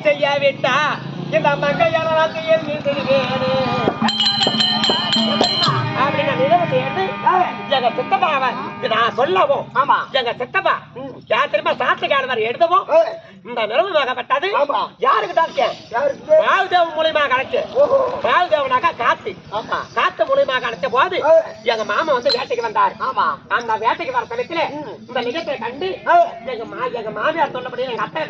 செய்யவிட்டா இந்த மங்கையான எங்க சித்தப்பாவை நான் சொல்லவும் ஆமா எங்க சித்தப்பா யார் திரும்ப சாத்துக்காரர் எடுத்தவும் இந்த நிறுவனமாகப்பட்டது யாருக்கு தான் பால்தேவன் மூலியமாக கிடைச்சு பால்தேவனாக்கா காத்து காத்து மூலியமாக கிடைச்ச போது எங்க மாமா வந்து வேட்டைக்கு வந்தார் ஆமா அந்த வேட்டைக்கு வர சமயத்துல இந்த நிகழ்ச்சியை கண்டு எங்க மாமியார் சொன்னபடி எங்க அத்தை